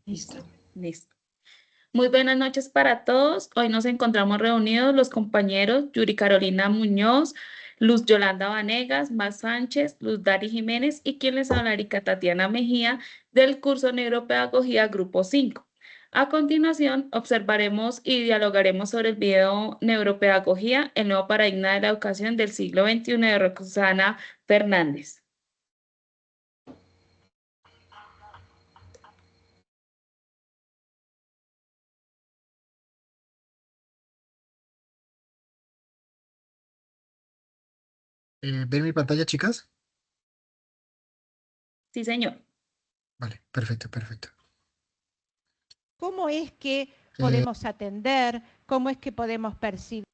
Listo. Listo. Muy buenas noches para todos. Hoy nos encontramos reunidos los compañeros Yuri Carolina Muñoz, Luz Yolanda Vanegas, Más Sánchez, Luz Dari Jiménez y quien les habla, Erika Tatiana Mejía, del curso Neuropedagogía Grupo 5. A continuación, observaremos y dialogaremos sobre el video Neuropedagogía, el nuevo paradigma de la educación del siglo XXI de Roxana Fernández. ¿Ven mi pantalla, chicas? Sí, señor. Vale, perfecto, perfecto. ¿Cómo es que Eh, podemos atender? ¿Cómo es que podemos percibir?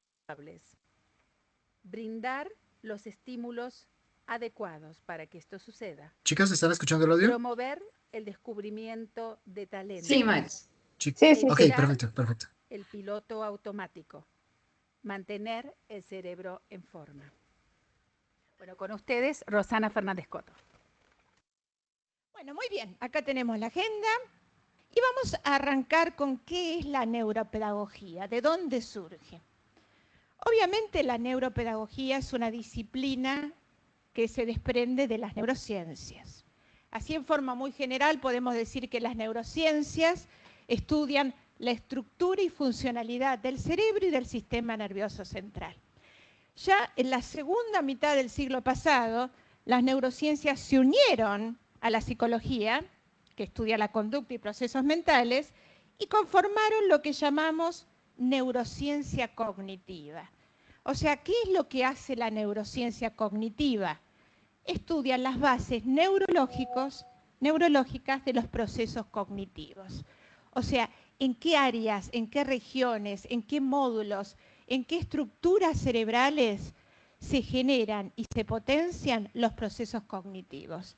Brindar los estímulos adecuados para que esto suceda. Chicas, ¿están escuchando el audio? Promover el descubrimiento de talentos. Sí, Max. Ok, perfecto, perfecto. El piloto automático. Mantener el cerebro en forma. Bueno, con ustedes, Rosana Fernández Coto. Bueno, muy bien, acá tenemos la agenda y vamos a arrancar con qué es la neuropedagogía, de dónde surge. Obviamente la neuropedagogía es una disciplina que se desprende de las neurociencias. Así en forma muy general podemos decir que las neurociencias estudian la estructura y funcionalidad del cerebro y del sistema nervioso central. Ya en la segunda mitad del siglo pasado, las neurociencias se unieron a la psicología, que estudia la conducta y procesos mentales, y conformaron lo que llamamos neurociencia cognitiva. O sea, ¿qué es lo que hace la neurociencia cognitiva? Estudia las bases neurológicas de los procesos cognitivos. O sea, en qué áreas, en qué regiones, en qué módulos, en qué estructuras cerebrales se generan y se potencian los procesos cognitivos.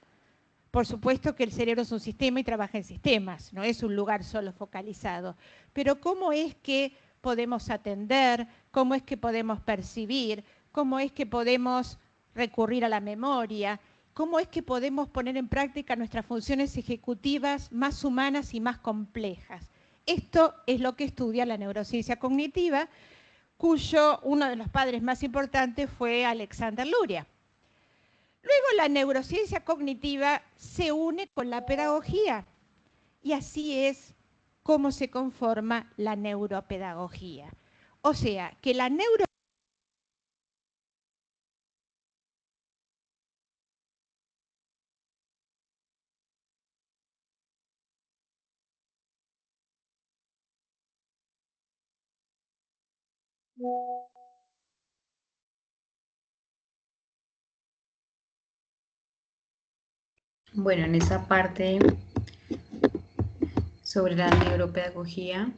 Por supuesto que el cerebro es un sistema y trabaja en sistemas, no es un lugar solo focalizado. Pero ¿cómo es que podemos atender? ¿Cómo es que podemos percibir? ¿Cómo es que podemos recurrir a la memoria? ¿Cómo es que podemos poner en práctica nuestras funciones ejecutivas más humanas y más complejas? Esto es lo que estudia la neurociencia cognitiva, cuyo uno de los padres más importantes fue Alexander Luria. Luego la neurociencia cognitiva se une con la pedagogía y así es como se conforma la neuropedagogía. O sea, que la neuro... Bueno, en esa parte sobre la neuropedagogía,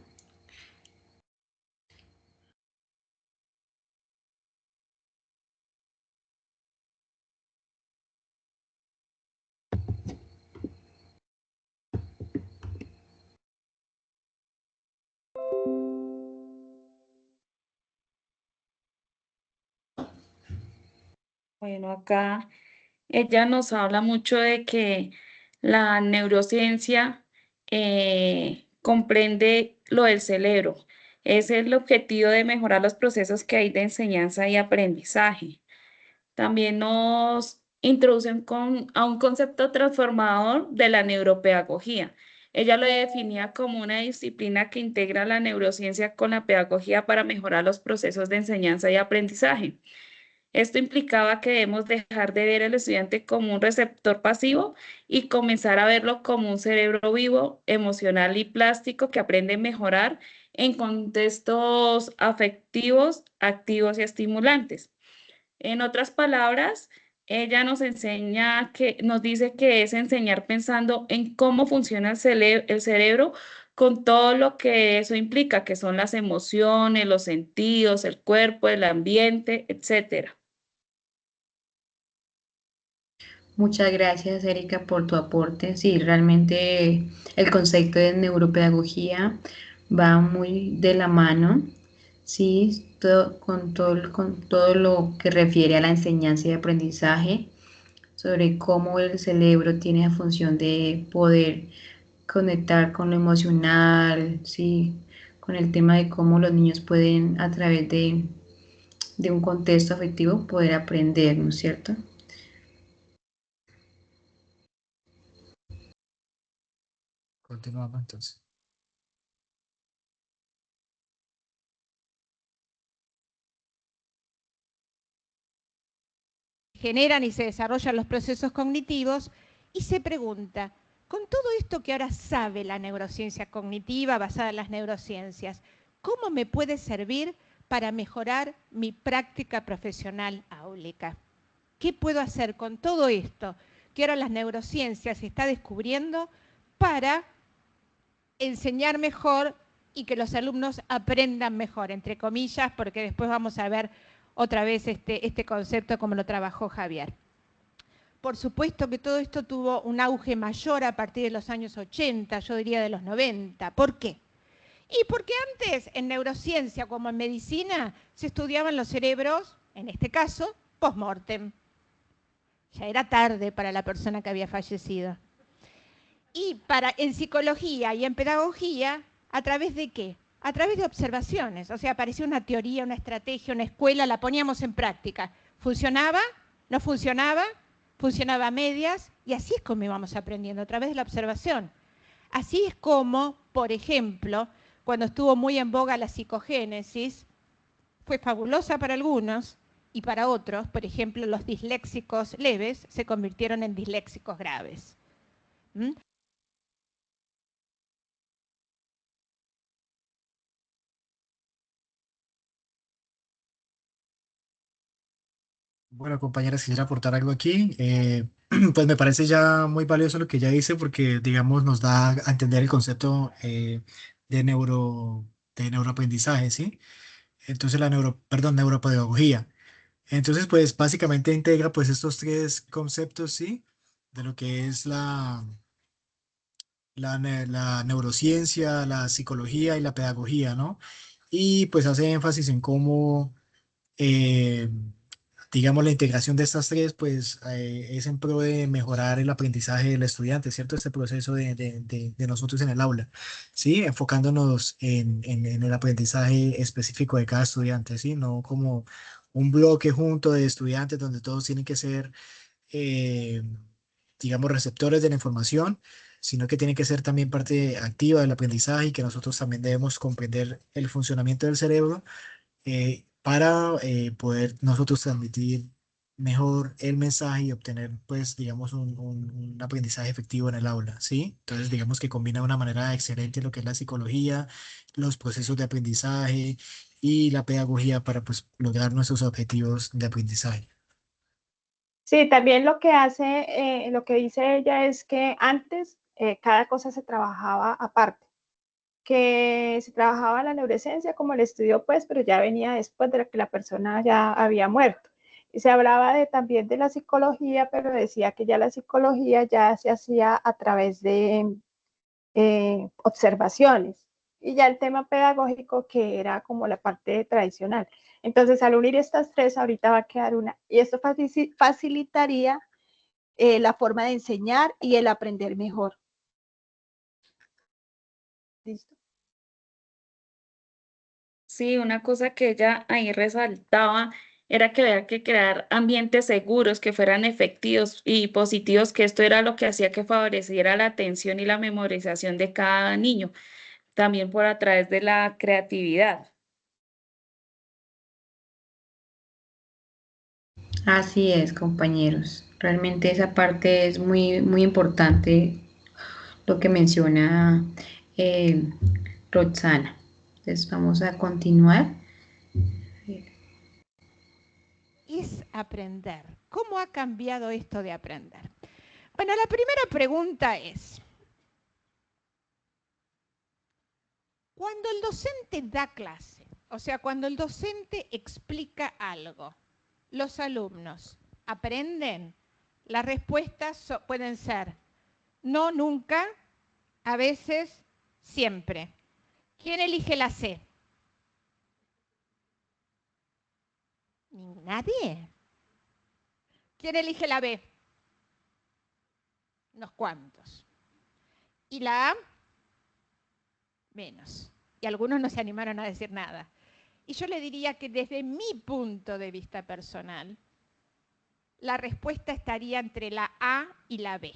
Bueno, acá ella nos habla mucho de que la neurociencia comprende lo del cerebro. Es el objetivo de mejorar los procesos que hay de enseñanza y aprendizaje. También nos introducen a un concepto transformador de la neuropedagogía. Ella lo definía como una disciplina que integra la neurociencia con la pedagogía para mejorar los procesos de enseñanza y aprendizaje. Esto implicaba que debemos dejar de ver al estudiante como un receptor pasivo y comenzar a verlo como un cerebro vivo, emocional y plástico que aprende a mejorar en contextos afectivos, activos y estimulantes. En otras palabras, ella nos enseña nos dice que es enseñar pensando en cómo funciona el cerebro con todo lo que eso implica, que son las emociones, los sentidos, el cuerpo, el ambiente, etcétera. muchas gracias, Erika, por tu aporte. Sí, realmente el concepto de neuropedagogía va muy de la mano, sí, con todo lo que refiere a la enseñanza y aprendizaje, sobre cómo el cerebro tiene la función de poder conectar con lo emocional, ¿sí? Con el tema de cómo los niños pueden, a través de un contexto afectivo, poder aprender, ¿no es cierto? Continuamos entonces. Generan y se desarrollan los procesos cognitivos y se pregunta, con todo esto que ahora sabe la neurociencia cognitiva basada en las neurociencias, ¿cómo me puede servir para mejorar mi práctica profesional áulica? ¿Qué puedo hacer con todo esto que ahora las neurociencias está descubriendo para enseñar mejor y que los alumnos aprendan mejor, entre comillas, porque después vamos a ver otra vez este concepto como lo trabajó Javier? Por supuesto que todo esto tuvo un auge mayor a partir de los años 80, yo diría de los 90. ¿Por qué? Y porque antes en neurociencia como en medicina se estudiaban los cerebros, en este caso, post-mortem. Ya era tarde para la persona que había fallecido. Y en psicología y en pedagogía, ¿a través de qué? A través de observaciones. O sea, apareció una teoría, una estrategia, una escuela, la poníamos en práctica. ¿Funcionaba? ¿No funcionaba? Funcionaba a medias, y así es como íbamos aprendiendo, a través de la observación. Así es como, por ejemplo, cuando estuvo muy en boga la psicogénesis, fue fabulosa para algunos y para otros, por ejemplo, los disléxicos leves se convirtieron en disléxicos graves. ¿Mm? Bueno, compañeras, quisiera aportar algo aquí. Pues me parece ya muy valioso lo que ella dice porque, digamos, nos da a entender el concepto de de neuroaprendizaje, ¿sí? Entonces neuropedagogía. Entonces, pues básicamente integra pues estos tres conceptos, ¿sí? De lo que es la neurociencia, la psicología y la pedagogía, ¿no? Y pues hace énfasis en cómo eh, digamos, la integración de estas tres, pues es en pro de mejorar el aprendizaje del estudiante, ¿cierto? Este proceso de nosotros en el aula, ¿sí? Enfocándonos en el aprendizaje específico de cada estudiante, ¿sí? No como un bloque junto de estudiantes donde todos tienen que ser, eh, digamos, receptores de la información, sino que tienen que ser también parte activa del aprendizaje y que nosotros también debemos comprender el funcionamiento del cerebro para poder nosotros transmitir mejor el mensaje y obtener, pues, digamos, un aprendizaje efectivo en el aula, ¿sí? Entonces, digamos que combina de una manera excelente lo que es la psicología, los procesos de aprendizaje y la pedagogía para, pues, lograr nuestros objetivos de aprendizaje. Sí, también lo que hace, lo que dice ella es que antes cada cosa se trabajaba aparte, que se trabajaba la neurociencia como el estudio, pues, pero ya venía después de que la persona ya había muerto. Y se hablaba también de la psicología, pero decía que ya la psicología ya se hacía a través de observaciones. Y ya el tema pedagógico, que era como la parte tradicional. Entonces, al unir estas tres, ahorita va a quedar una. Y esto facilitaría la forma de enseñar y el aprender mejor. ¿Listo? Sí, una cosa que ella ahí resaltaba era que había que crear ambientes seguros, que fueran efectivos y positivos, que esto era lo que hacía que favoreciera la atención y la memorización de cada niño, también por a través de la creatividad. Así es, compañeros. Realmente esa parte es muy, muy importante lo que menciona eh, Roxana. Entonces vamos a continuar. Es aprender. ¿Cómo ha cambiado esto de aprender? Bueno, la primera pregunta es, cuando el docente da clase, o sea, cuando el docente explica algo, ¿los alumnos aprenden? Las respuestas pueden ser no, nunca, a veces, siempre. ¿Quién elige la C? Nadie. ¿Quién elige la B? Unos cuantos. Y la A, menos. Y algunos no se animaron a decir nada. Y yo le diría que desde mi punto de vista personal, la respuesta estaría entre la A y la B.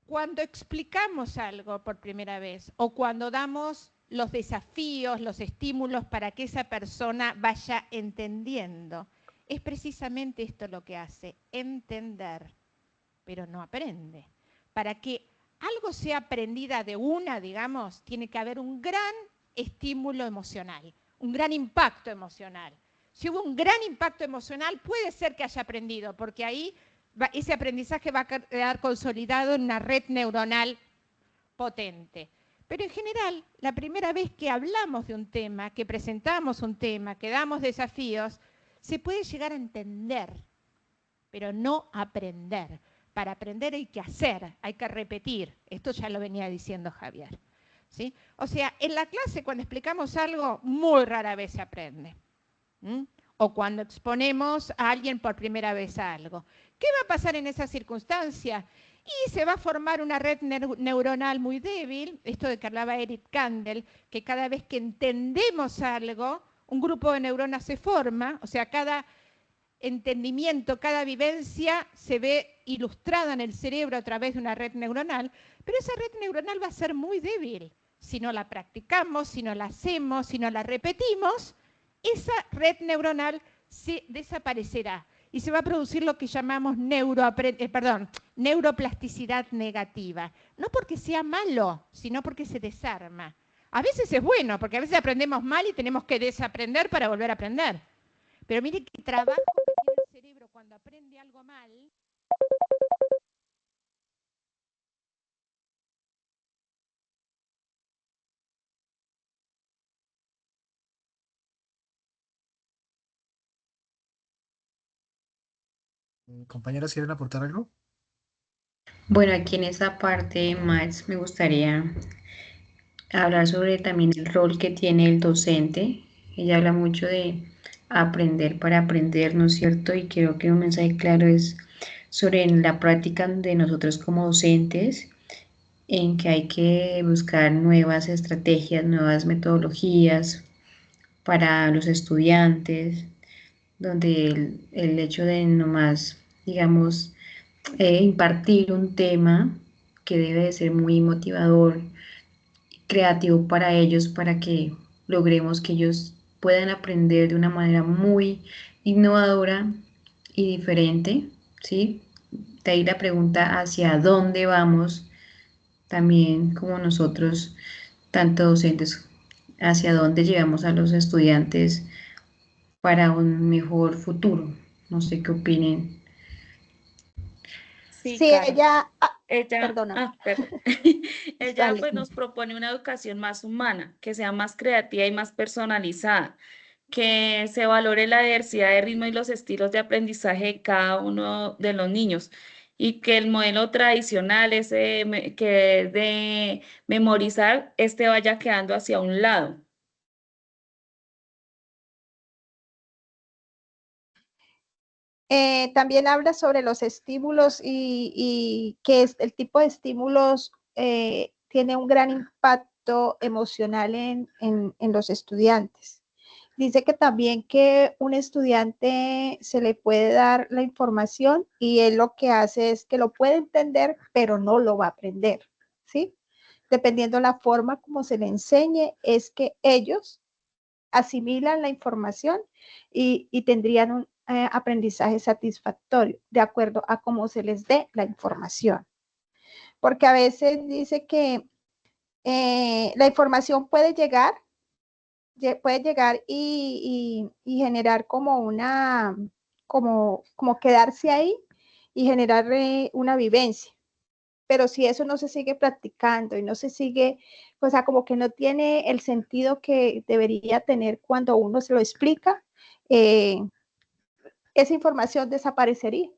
Cuando explicamos algo por primera vez o cuando damos los desafíos, los estímulos para que esa persona vaya entendiendo, es precisamente esto lo que hace, entender, pero no aprende. Para que algo sea aprendida de una, digamos, tiene que haber un gran estímulo emocional, un gran impacto emocional. Si hubo un gran impacto emocional, puede ser que haya aprendido, porque ahí ese aprendizaje va a quedar consolidado en una red neuronal potente. Pero en general, la primera vez que hablamos de un tema, que presentamos un tema, que damos desafíos, se puede llegar a entender, pero no aprender. Para aprender hay que hacer, hay que repetir. Esto ya lo venía diciendo Javier, ¿sí? O sea, en la clase cuando explicamos algo, muy rara vez se aprende. O cuando exponemos a alguien por primera vez a algo. ¿Qué va a pasar en esa circunstancia? Y se va a formar una red neuronal muy débil, esto de que hablaba Eric Kandel, que cada vez que entendemos algo, un grupo de neuronas se forma, o sea, cada entendimiento, cada vivencia se ve ilustrada en el cerebro a través de una red neuronal, pero esa red neuronal va a ser muy débil. Si no la practicamos, si no la hacemos, si no la repetimos, esa red neuronal se desaparecerá y se va a producir lo que llamamos neuroplasticidad negativa. No porque sea malo, sino porque se desarma. A veces es bueno, porque a veces aprendemos mal y tenemos que desaprender para volver a aprender. Pero mire qué trabajo que tiene el cerebro cuando aprende algo mal. Compañeras, ¿quieren aportar algo? Bueno, aquí en esa parte, Max, me gustaría hablar sobre también el rol que tiene el docente. Ella habla mucho de aprender para aprender, ¿no es cierto? Y creo que un mensaje claro es sobre la práctica de nosotros como docentes, en que hay que buscar nuevas estrategias, nuevas metodologías para los estudiantes, donde el hecho de nomás, digamos, impartir un tema que debe de ser muy motivador, creativo para ellos, para que logremos que ellos puedan aprender de una manera muy innovadora y diferente, ¿sí? De ahí la pregunta hacia dónde vamos, también como nosotros, tanto docentes, hacia dónde llevamos a los estudiantes para un mejor futuro. No sé qué opinen. Sí, Sí, Caro. ella, Perdón. Ella pues nos propone una educación más humana, que sea más creativa y más personalizada, que se valore la diversidad de ritmo y los estilos de aprendizaje de cada uno de los niños y que el modelo tradicional que es de memorizar, vaya quedando hacia un lado. también habla sobre los estímulos y que el tipo de estímulos tiene un gran impacto emocional en los estudiantes. Dice que también que un estudiante se le puede dar la información y él lo que hace es que lo puede entender, pero no lo va a aprender, ¿sí? Dependiendo de la forma como se le enseñe, es que ellos asimilan la información y tendrían un aprendizaje satisfactorio de acuerdo a cómo se les dé la información. Porque a veces dice que la información puede llegar y generar como una, como quedarse ahí y generar una vivencia. Pero si eso no se sigue practicando y no se sigue, o sea, como que no tiene el sentido que debería tener cuando uno se lo explica, esa información desaparecería.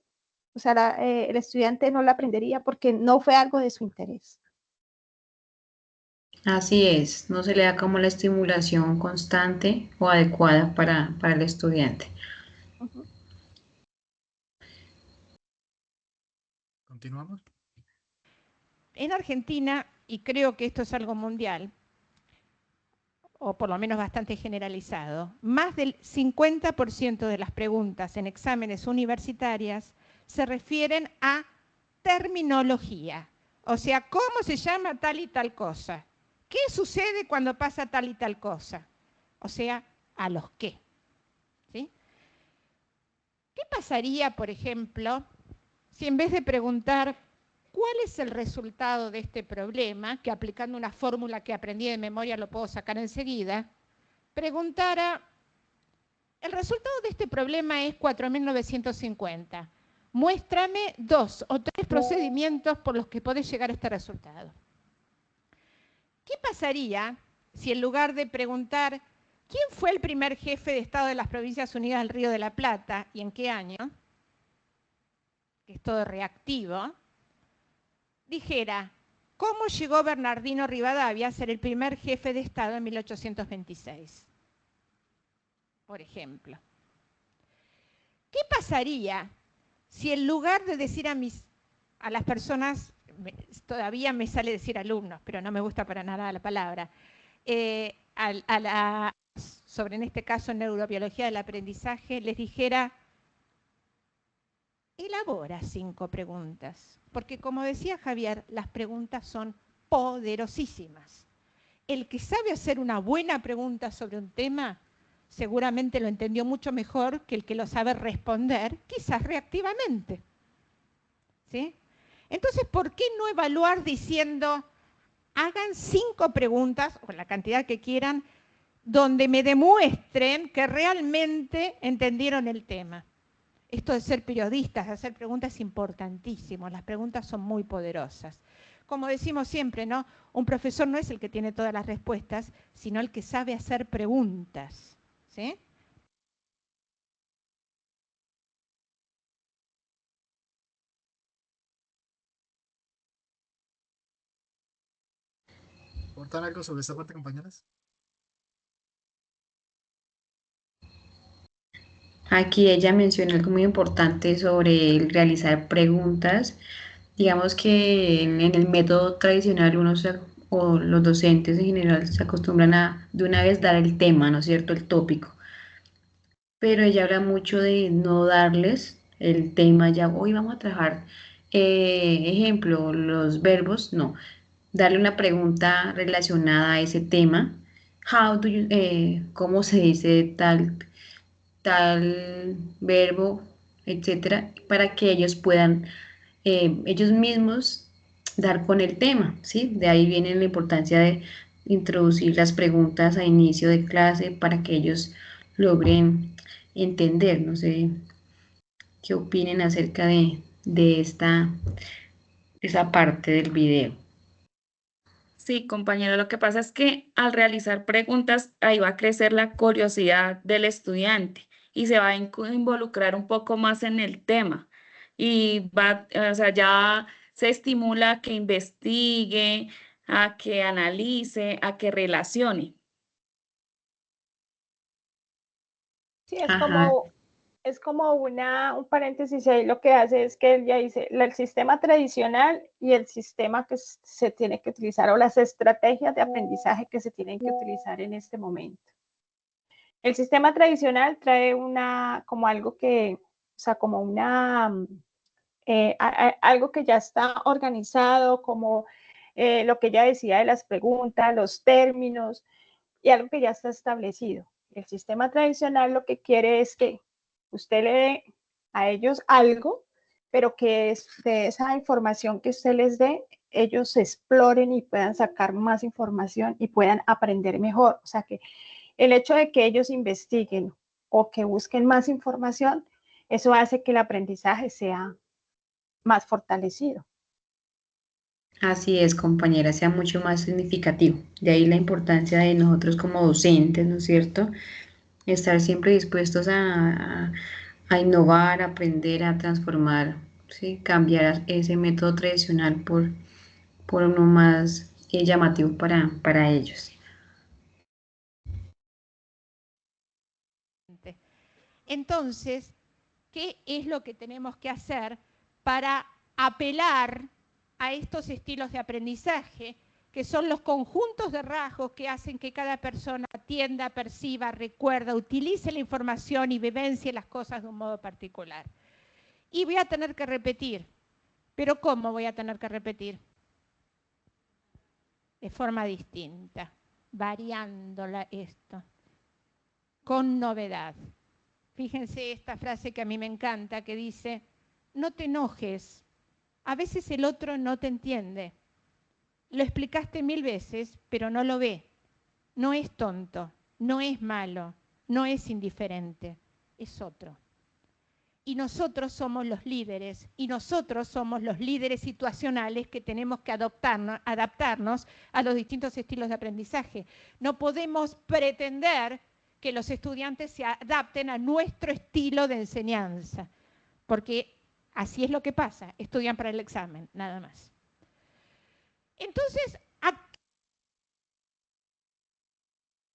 O sea, el estudiante no la aprendería porque no fue algo de su interés. Así es, no se le da como la estimulación constante o adecuada para el estudiante. Continuamos. en Argentina, y creo que esto es algo mundial, o por lo menos bastante generalizado, más del 50% de las preguntas en exámenes universitarios se refieren a terminología. O sea, ¿cómo se llama tal y tal cosa? ¿Qué sucede cuando pasa tal y tal cosa? O sea, a los qué. ¿Sí? ¿Qué pasaría, por ejemplo, si en vez de preguntar cuál es el resultado de este problema, que aplicando una fórmula que aprendí de memoria lo puedo sacar enseguida, preguntara, el resultado de este problema es 4.950. Muéstrame 2 o 3 procedimientos por los que podés llegar a este resultado. ¿Qué pasaría si en lugar de preguntar quién fue el primer jefe de Estado de las Provincias Unidas del Río de la Plata y en qué año, que es todo reactivo, dijera cómo llegó Bernardino Rivadavia a ser el primer jefe de Estado en 1826? Por ejemplo. ¿Qué pasaría si en lugar de decir a las personas, todavía me sale decir alumnos, pero no me gusta para nada la palabra, sobre en este caso neurobiología del aprendizaje, les dijera, elabora 5 preguntas? Porque como decía Javier, las preguntas son poderosísimas. El que sabe hacer una buena pregunta sobre un tema seguramente lo entendió mucho mejor que el que lo sabe responder, quizás reactivamente. ¿Sí? Entonces, ¿por qué no evaluar diciendo, hagan 5 preguntas, o la cantidad que quieran, donde me demuestren que realmente entendieron el tema? Esto de ser periodistas, de hacer preguntas es importantísimo. Las preguntas son muy poderosas. Como decimos siempre, ¿no? Un profesor no es el que tiene todas las respuestas, sino el que sabe hacer preguntas. ¿Sí? ¿Aportan algo sobre esta parte, compañeras? Aquí ella menciona algo muy importante sobre el realizar preguntas. Digamos que en el método tradicional o los docentes en general se acostumbran a de una vez dar el tema, ¿no es cierto? El tópico. Pero ella habla mucho de no darles el tema ya, hoy vamos a trabajar, ejemplo, los verbos, no, darle una pregunta relacionada a ese tema. ¿Cómo se dice tal verbo, etcétera, para que ellos puedan ellos mismos dar con el tema, ¿sí? De ahí viene la importancia de introducir las preguntas a inicio de clase para que ellos logren entender. No sé qué opinen acerca de esa parte del video. Sí, compañero, lo que pasa es que al realizar preguntas, ahí va a crecer la curiosidad del estudiante y se va a involucrar un poco más en el tema. Y va, o sea, ya se estimula a que investigue, a que analice, a que relacione. Sí, Ajá, es como un paréntesis ahí, lo que hace es que él ya dice, el sistema tradicional y el sistema que se tiene que utilizar o las estrategias de aprendizaje que se tienen que utilizar en este momento. El sistema tradicional trae como algo que, o sea, como algo que ya está organizado, como lo que ella decía de las preguntas, los términos, y algo que ya está establecido. El sistema tradicional lo que quiere es que usted le dé a ellos algo, pero que de esa información que usted les dé, ellos exploren y puedan sacar más información y puedan aprender mejor. O sea que el hecho de que ellos investiguen o que busquen más información, eso hace que el aprendizaje sea más fortalecido. así es, compañera, sea mucho más significativo. De ahí la importancia de nosotros como docentes, ¿no es cierto? Estar siempre dispuestos a innovar, a aprender, a transformar, ¿sí? Cambiar ese método tradicional por uno más llamativo para ellos. Entonces, ¿qué es lo que tenemos que hacer para apelar a estos estilos de aprendizaje, que son los conjuntos de rasgos que hacen que cada persona atienda, perciba, recuerda, utilice la información y vivencie las cosas de un modo particular. Y voy a tener que repetir. ¿Pero cómo voy a tener que repetir? De forma distinta, variándola esto, con novedad. Fíjense esta frase que a mí me encanta, que dice, no te enojes, a veces el otro no te entiende. Lo explicaste 1000 veces, pero no lo ve. No es tonto, no es malo, no es indiferente, es otro. Y nosotros somos los líderes, y nosotros somos los líderes situacionales que tenemos que adaptarnos a los distintos estilos de aprendizaje. No podemos pretender que los estudiantes se adapten a nuestro estilo de enseñanza, porque así es lo que pasa, estudian para el examen, nada más. Entonces,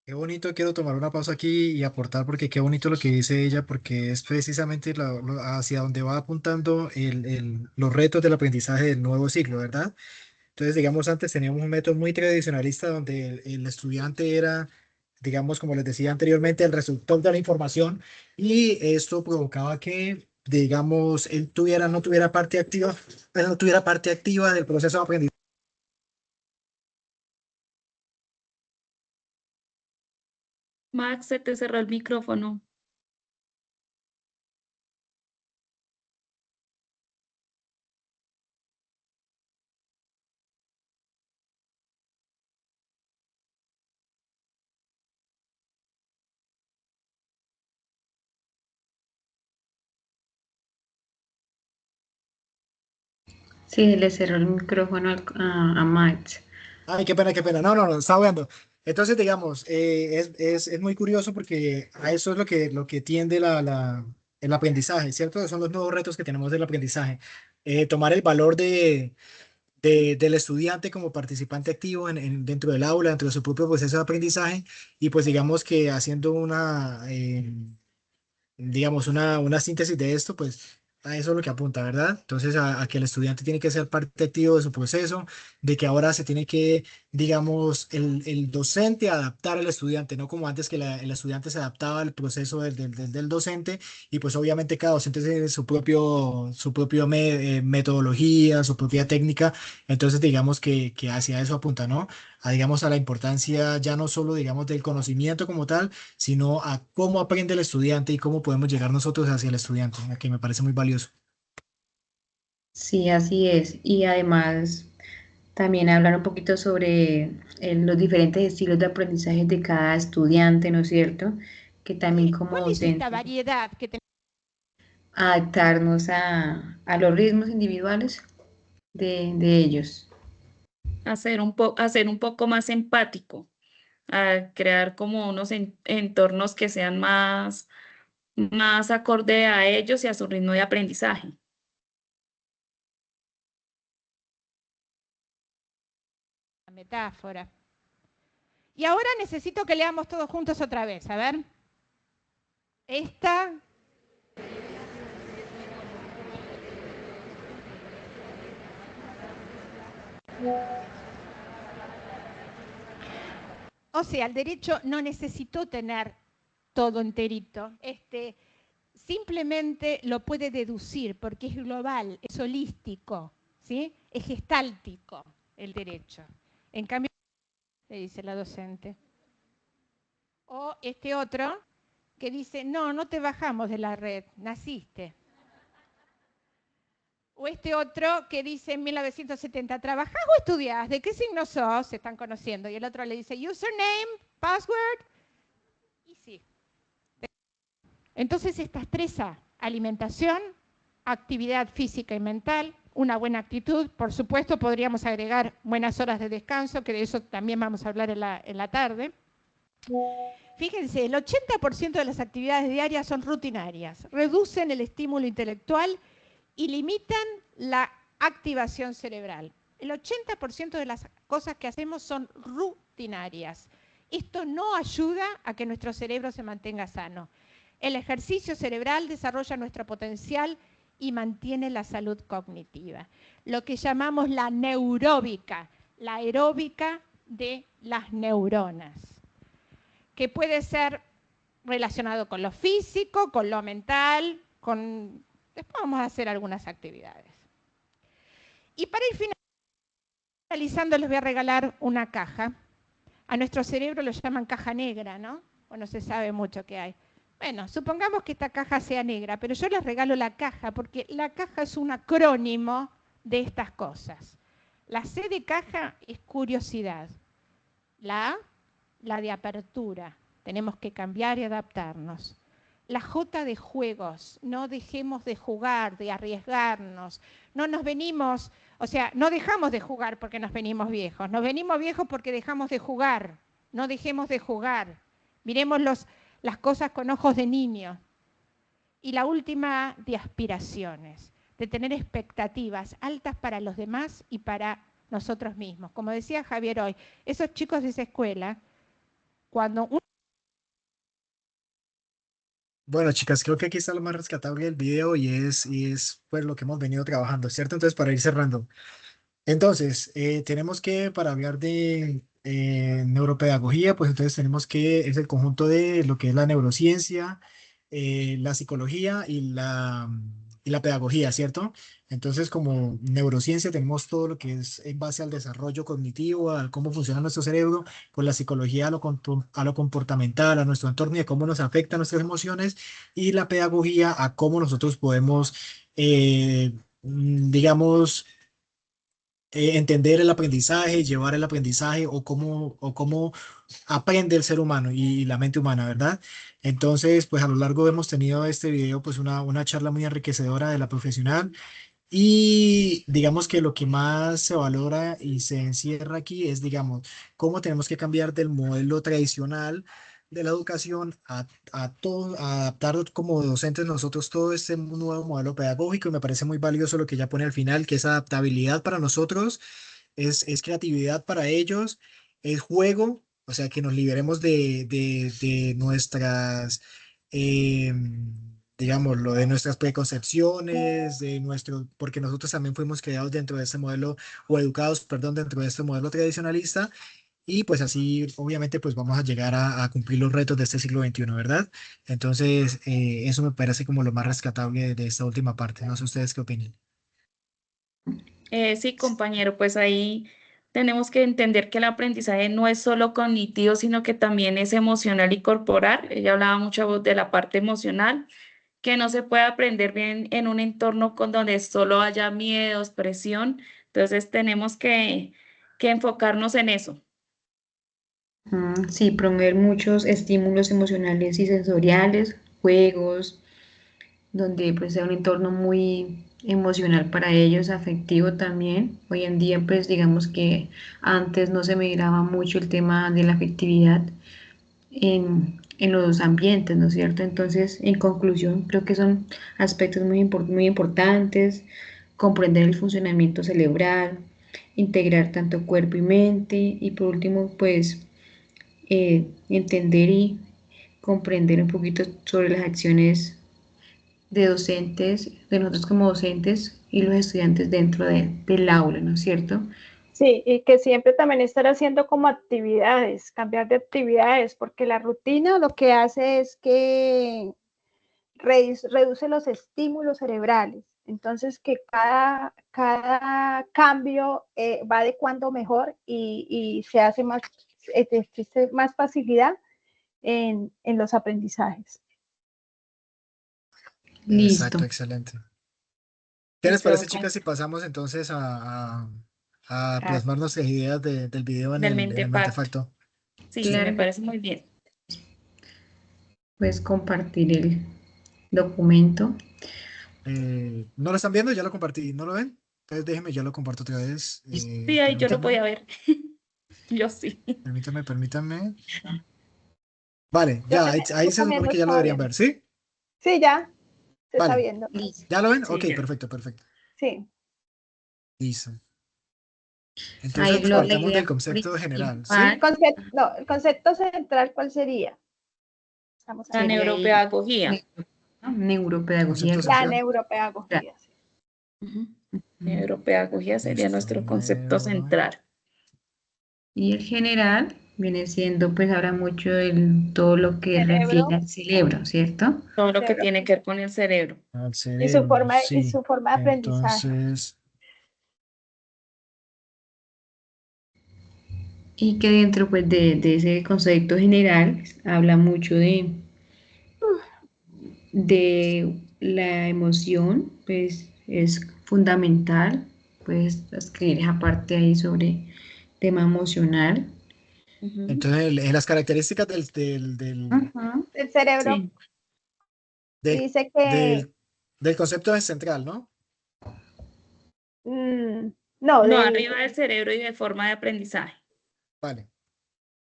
qué bonito, quiero tomar una pausa aquí y aportar porque qué bonito lo que dice ella, porque es precisamente hacia donde va apuntando los retos del aprendizaje del nuevo ciclo, ¿verdad? Entonces, digamos, antes teníamos un método muy tradicionalista donde el estudiante era, digamos, como les decía anteriormente, el receptor de la información y esto provocaba que, digamos, él no tuviera parte activa, él no tuviera parte activa del proceso de aprendizaje. Max, se te cerró el micrófono. Sí, le cerró el micrófono a Max. Ay, qué pena, qué pena. No, no, no, estaba hablando. Entonces, digamos, es muy curioso porque a eso es lo que tiende el aprendizaje, ¿cierto? Son los nuevos retos que tenemos del aprendizaje. Tomar el valor del estudiante como participante activo dentro del aula, dentro de su propio proceso de aprendizaje y pues digamos que haciendo digamos, una síntesis de esto, pues a eso es lo que apunta, ¿verdad? Entonces, a que el estudiante tiene que ser parte activo de su proceso, de que ahora se tiene que, digamos, el docente adaptar al estudiante, no como antes que el estudiante se adaptaba al proceso del docente y pues obviamente cada docente tiene su propio metodología, su propia técnica, entonces digamos que hacia eso apunta, ¿no? Digamos, a la importancia ya no solo, digamos, del conocimiento como tal, sino a cómo aprende el estudiante y cómo podemos llegar nosotros hacia el estudiante, que me parece muy valioso. Sí, así es. Y además también hablar un poquito sobre los diferentes estilos de aprendizaje de cada estudiante, ¿no es cierto? Que también como ¿cuál es esta docente, variedad que tenemos? adaptarnos a los ritmos individuales de ellos. Hacer un poco más empático, a crear como unos entornos que sean más acorde a ellos y a su ritmo de aprendizaje. La metáfora. Y ahora necesito que leamos todos juntos otra vez, a ver. Esta... O sea, el derecho no necesitó tener todo enterito. Simplemente lo puede deducir porque es global, es holístico, ¿sí? Es gestáltico el derecho. En cambio, le dice la docente. O este otro que dice, no, no te bajamos de la red, naciste. O este otro que dice en 1970, ¿trabajás o estudiás? ¿De qué signo sos? Se están conociendo. Y el otro le dice, username, password. Y sí. Entonces estas 3A, alimentación, actividad física y mental, una buena actitud, por supuesto podríamos agregar buenas horas de descanso, que de eso también vamos a hablar en la tarde. Fíjense, el 80% de las actividades diarias son rutinarias, reducen el estímulo intelectual y limitan la activación cerebral. El 80% de las cosas que hacemos son rutinarias. Esto no ayuda a que nuestro cerebro se mantenga sano. El ejercicio cerebral desarrolla nuestro potencial y mantiene la salud cognitiva. Lo que llamamos la neuróbica, la aeróbica de las neuronas, que puede ser relacionado con lo físico, con lo mental, después vamos a hacer algunas actividades. Y para ir finalizando les voy a regalar una caja. A nuestro cerebro lo llaman caja negra, ¿no? O no se sabe mucho qué hay. Bueno, supongamos que esta caja sea negra, pero yo les regalo la caja porque la caja es un acrónimo de estas cosas. La C de caja es curiosidad. La A, la de apertura. Tenemos que cambiar y adaptarnos. La J de juegos. No dejemos de jugar, de arriesgarnos. No dejamos de jugar porque nos venimos viejos. Nos venimos viejos porque dejamos de jugar. No dejemos de jugar. Miremos las cosas con ojos de niño. Y la última, de aspiraciones, de tener expectativas altas para los demás y para nosotros mismos. Como decía Javier hoy, esos chicos de esa escuela, cuando Bueno, chicas, creo que aquí está lo más rescatable del video y es pues lo que hemos venido trabajando, ¿cierto? Entonces, para ir cerrando. Entonces, tenemos que, para hablar de neuropedagogía, pues entonces tenemos que, es el conjunto de lo que es la neurociencia, la psicología y la pedagogía, ¿cierto? Entonces, como neurociencia tenemos todo lo que es en base al desarrollo cognitivo, a cómo funciona nuestro cerebro, con la psicología a lo comportamental, a nuestro entorno y a cómo nos afectan nuestras emociones, y la pedagogía a cómo nosotros podemos, digamos, entender el aprendizaje, llevar el aprendizaje o cómo aprende el ser humano y la mente humana, ¿verdad? Entonces, pues a lo largo hemos tenido este video, pues una charla muy enriquecedora de la profesional y digamos que lo que más se valora y se encierra aquí es, digamos, cómo tenemos que cambiar del modelo tradicional de la educación a adaptar como docentes nosotros todo este nuevo modelo pedagógico y me parece muy valioso lo que ya pone al final, que es adaptabilidad para nosotros, es creatividad para ellos, es juego, o sea, que nos liberemos de nuestras, digámoslo, de nuestras preconcepciones, porque nosotros también fuimos creados dentro de este modelo, o educados, perdón, dentro de este modelo tradicionalista, y pues así, obviamente, pues vamos a llegar a cumplir los retos de este siglo XXI, ¿verdad? Entonces, eso me parece como lo más rescatable de esta última parte. No sé ustedes qué opinan. Sí, compañero, pues ahí tenemos que entender que el aprendizaje no es solo cognitivo, sino que también es emocional y corporal. Ella hablaba mucho de la parte emocional, que no se puede aprender bien en un entorno con donde solo haya miedos, presión. Entonces tenemos que enfocarnos en eso. Sí, promover muchos estímulos emocionales y sensoriales, juegos, donde pues sea un entorno muy emocional para ellos, afectivo también. Hoy en día pues digamos que antes no se miraba mucho el tema de la afectividad en los ambientes, ¿no es cierto? Entonces, en conclusión, creo que son aspectos muy importantes, comprender el funcionamiento cerebral, integrar tanto cuerpo y mente, y por último, pues, entender y comprender un poquito sobre las acciones de docentes, de nosotros como docentes y los estudiantes dentro del aula, ¿no es cierto? Sí, y que siempre también estar haciendo como actividades, cambiar de actividades, porque la rutina lo que hace es que reduce los estímulos cerebrales. Entonces, que cada cambio va adecuando mejor y se hace más, existe más facilidad en los aprendizajes. Listo. Exacto, excelente. ¿Qué les parece, chicas, si pasamos entonces a plasmar nuestras ideas del video en Del el Mentefacto. Mentefacto? Sí, Claro. me parece muy bien. Puedes compartir el documento. ¿No lo están viendo? Ya lo compartí. ¿No lo ven? Entonces déjenme, ya lo comparto otra vez. Sí, ahí yo lo podía ver. Yo sí. Permítanme. Vale, ya, ahí se supone que ya lo deberían ver, ¿sí? Sí, ya se está Vale. viendo. Listo. ¿Ya lo ven? Sí, Ok, ya. perfecto, perfecto. Sí. Listo. Ahí Entonces la partamos idea del concepto general, ¿sí? principal El concepto central, ¿cuál sería? Estamos La sería ahí neuropedagogía. Neuropedagogía. Concepto La central. neuropedagogía. Sí. Ujú. Neuropedagogía sería Listo, nuestro concepto neuro. central. Y el general viene siendo, pues habla mucho de todo lo que Cerebro. refiere al cerebro, ¿cierto? Todo lo que Cerebro. tiene que ver con el cerebro. Al Y cerebro, y sí. su forma de aprendizaje. Entonces, Y que dentro pues, de ese concepto general habla mucho de la emoción, pues es fundamental, pues escribir esa parte ahí sobre tema emocional. Ujú. entonces en las características Ajá. El cerebro Sí. del, dice que del concepto es central, ¿no? no, No, arriba del cerebro y de forma de aprendizaje. Vale.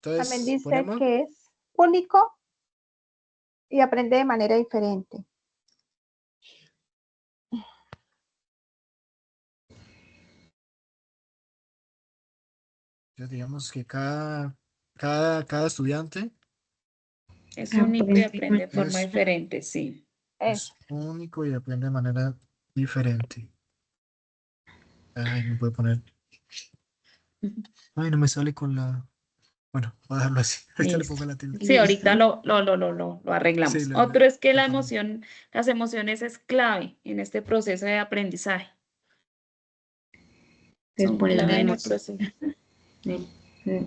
también Entonces, dice ponemos, que es único y aprende de manera diferente. digamos que cada estudiante Es único y aprende de forma Es- diferente, sí. Eso. es único y aprende de manera diferente. Ay, no puedo poner. Ujú. Ay, no me sale con la. Bueno, voy a dejarlo así. Ahorita le Listo. pongo la tilde. Sí, ahorita Listo. lo Sí, arreglamos. Otro es que le la pongo. emoción, las emociones es clave en este proceso de aprendizaje. Entonces Son poner la clave en el emoción proceso.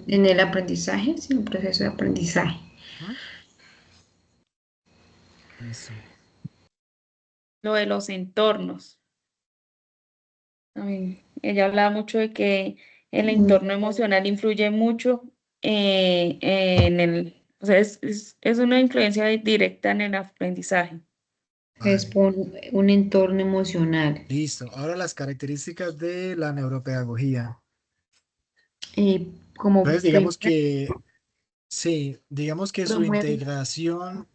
en el aprendizaje, sí, el proceso de aprendizaje. ¿No? Listo. Lo de los entornos. También, ella hablaba mucho de que el entorno emocional influye mucho o sea, es una influencia directa en el aprendizaje. Es Vale. por un entorno emocional. Listo. Ahora las características de la neuropedagogía. Como Entonces, digamos primera, que, sí, digamos que su promueve. integración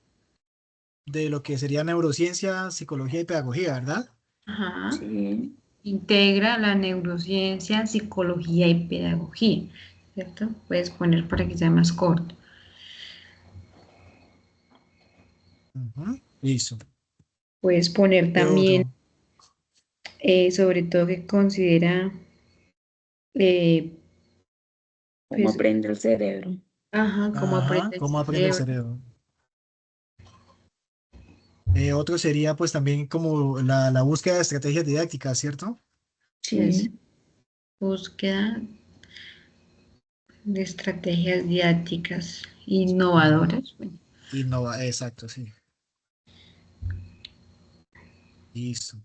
de lo que sería neurociencia, psicología y pedagogía, ¿verdad? Ajá. Sí. Integra la neurociencia, psicología y pedagogía, ¿cierto? Puedes poner para que sea más corto. Ujú. Listo. Puedes poner ¿Qué también, otro? sobre todo que considera, eh, ¿Cómo pues, aprende el cerebro? ajá, cómo Ajá, aprende el ¿cómo aprende el cerebro. cerebro? Otro sería pues también como la búsqueda de estrategias didácticas, ¿cierto? Es Sí. búsqueda de estrategias didácticas Ajá. innovadoras. Bueno, Exacto, sí. Listo.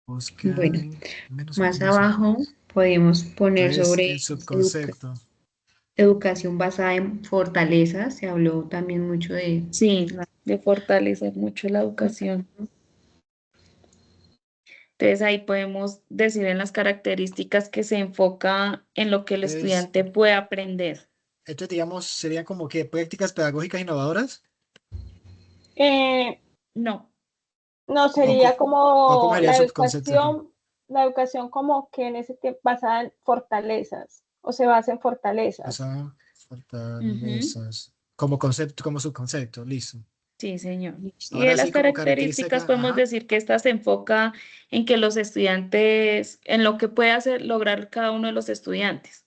Búsqueda bueno, de menos más conocimiento. abajo podemos poner Entonces, sobre el subconcepto. educación basada en fortalezas. Se habló también mucho de... Sí, de fortalecer mucho la educación. Entonces ahí podemos decir en las características que se enfoca en lo que el Entonces, estudiante puede aprender. digamos, serían como que prácticas pedagógicas innovadoras. No, No, ¿O, sería o cómo como sería el subconcepto aquí? la educación como que en ese tiempo basada en fortalezas, o se basa en O fortalezas. sea, ujú, fortalezas. Como concepto, como subconcepto, listo. sí, señor. Y de Ahora las sí, como características característica, podemos ajá. decir que esta se enfoca en que los estudiantes, en lo que puede hacer, lograr cada uno de los estudiantes.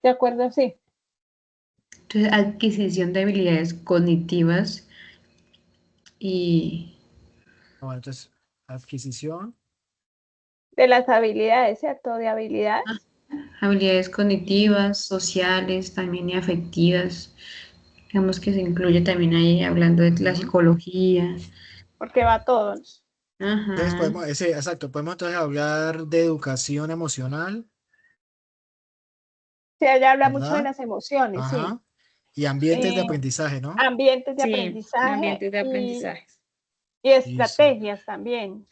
¿De acuerdo? Sí. Entonces, adquisición de habilidades cognitivas y Bueno, entonces, adquisición. De las habilidades, ¿cierto? De habilidades, habilidades cognitivas, sociales, también y afectivas. Digamos que se incluye también ahí hablando de la Ujú. psicología. porque va a todos. Entonces Ajá. podemos, exacto, podemos entonces hablar de educación emocional, Sí, ella habla mucho de ¿verdad? las emociones, sí. Ajá. Y ambientes de Eh, aprendizaje, ¿no? ambientes de Sí, aprendizaje ambientes de aprendizajes. y Listo. estrategias también.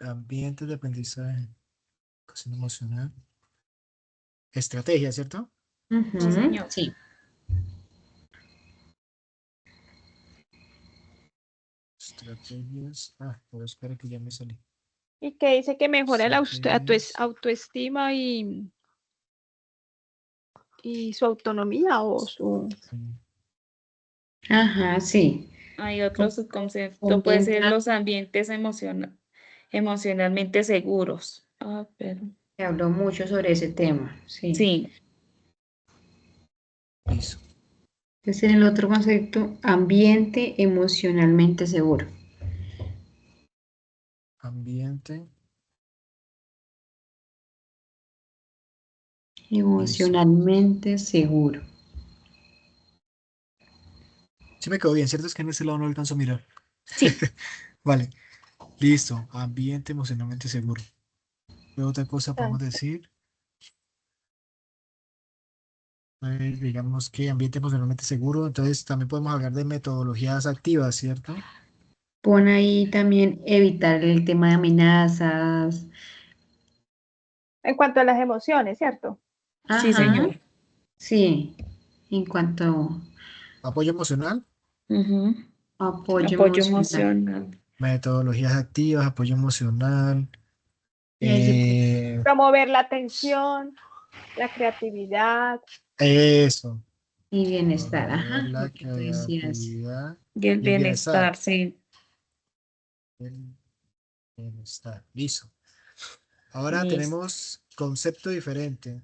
Ambientes de aprendizaje, educación emocional. Estrategia, ¿cierto? Sí, Ujú, señor. sí. Estrategias. Pero espera que ya me salí. Y que dice que mejora la Estrategias. autoestima y su autonomía o su... Sí. Ajá, sí. Hay otro subconcepto, puede ser los ambientes emocionalmente seguros. Ah, pero Se habló mucho sobre ese tema, sí. sí, Listo. Entonces, en el otro concepto, ambiente emocionalmente seguro. Ambiente. Emocionalmente seguro. Sí me quedó bien, ¿cierto? Es que en este lado no alcanzo a mirar. sí. Vale, listo. Ambiente emocionalmente seguro. ¿Qué otra cosa podemos decir? Digamos que ambiente emocionalmente seguro. Entonces también podemos hablar de metodologías activas, ¿cierto? Pon ahí también evitar el tema de amenazas. En cuanto a las emociones, ¿cierto? Sí, Ajá, señor. sí. En cuanto Apoyo emocional, Ujú. a apoyo Apoyo emocional. emocional. metodologías activas, apoyo emocional. Y ahí sí, Promover la atención, la creatividad. Eso. y bienestar, Promover ajá, la lo que tú decías. creatividad Y el y el bienestar. bienestar, sí. El bienestar. Listo. Ahora Listo. tenemos concepto diferente.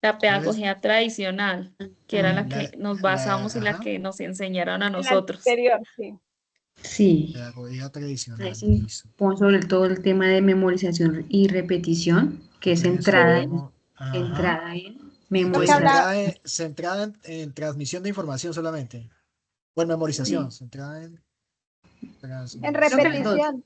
La Entonces, pedagogía tradicional, que era la que nos basamos y la ajá, que nos enseñaron a El nosotros. anterior, sí. Sí, pedagogía ahí tradicional. sí, Listo. pon sobre todo el tema de memorización y repetición, que es Eso, entrada, Sí. ajá. entrada en Lo que Entonces, memorización. habla, centrada en transmisión de información solamente. Bueno, memorización, Sí. centrada en en Creo que las transmisión, dos. repetición,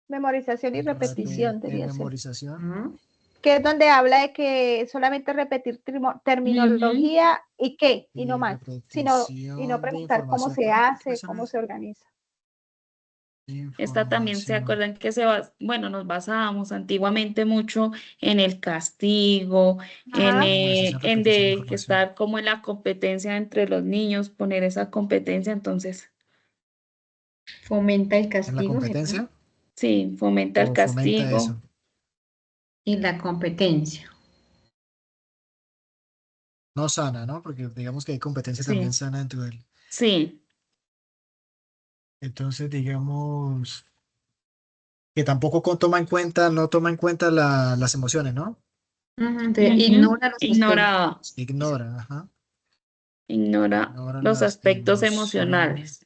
memorización y repetición en debería ser. memorización. Ujú. Que es donde habla de que solamente repetir Ujú. terminología y qué, y no Y más, y no repetición de preguntar cómo información. se Ajá, ¿qué hace, persona cómo es? se organiza. Esta también se Información. acuerdan que bueno, nos basábamos antiguamente mucho en el castigo, Ajá. Memorización, en repetición de de que información. estar como en la competencia entre los niños, poner esa competencia, entonces, Fomenta el En la castigo, ¿cierto? competencia sí, fomenta el o fomenta castigo, eso. Y la competencia. No sana, ¿no? Porque digamos que hay competencia también sí, sana dentro de él. sí, Entonces, digamos que tampoco toma en cuenta, no toma en cuenta las emociones, ¿no? Ujú, entonces, ujú. ignora los aspectos. Ignoraba, Ignora, ajá. ignora Ignora los las aspectos emociones. emocionales.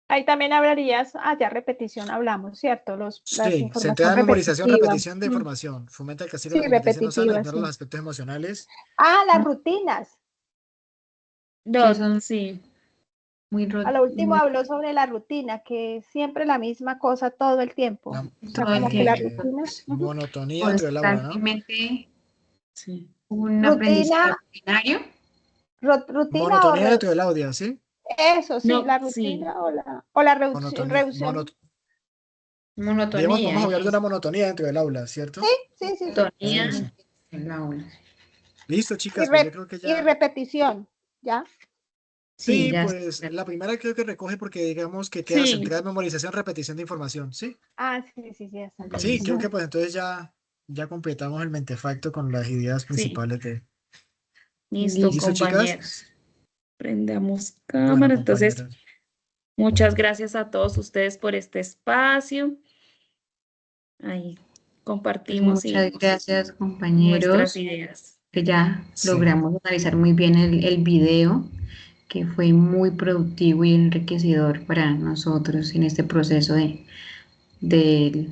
Ahí también hablarías, ya repetición hablamos, ¿cierto? Las Sí, centrada información en memorización, repetitiva. repetición de información. Fomenta el castigo, Sí, la competencia no sana, repetitiva, ignora los sí. aspectos emocionales. Las rutinas. Que No, son sí, muy, A lo último muy habló sobre la rutina, que es siempre la misma cosa todo el tiempo. La O sea, todo el como que la tiempo. rutina. monotonía dentro del aula, ¿no? Constantemente sí. un Rutina, aprendizaje rutinario. rutina o Monotonía dentro del audio, ¿sí? eso, sí, No, la sí. rutina o la reducción, Monotonía, digamos, podemos Monotonía, hablar de una eso. monotonía dentro del aula, Sí, ¿cierto? sí, sí, sí. Monotonía Eso. en la aula. Listo, Y, chicas, pues yo creo que y ya. repetición, ¿ya? Sí, Sí, ya pues está. la primera creo que recoge porque digamos que queda Sí, centrada en memorización, repetición de información, ¿sí? Sí, sí, sí, está bien. Sí, creo Listo. que pues entonces ya completamos el mentefacto con las ideas sí. principales de. Listo, Listo. ¿Listo, chicas? compañeros. Prendamos Bueno, cámara. Entonces, compañeros. muchas gracias a todos ustedes por este espacio. Ahí Pues compartimos muchas y gracias, nuestras compañeros, ideas. que ya Sí. logramos analizar muy bien el video, que fue muy productivo y enriquecedor para nosotros en este proceso de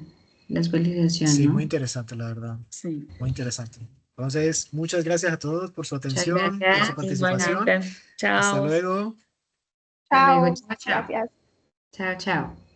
la especialización, Sí, ¿no? muy interesante, la verdad. Sí, Muy interesante. Entonces, muchas gracias a todos por su Muchas atención, por su gracias. participación. igualmente. Hasta Chao. luego. Hasta luego. Chao, Chao, chao. gracias. Chao, chao.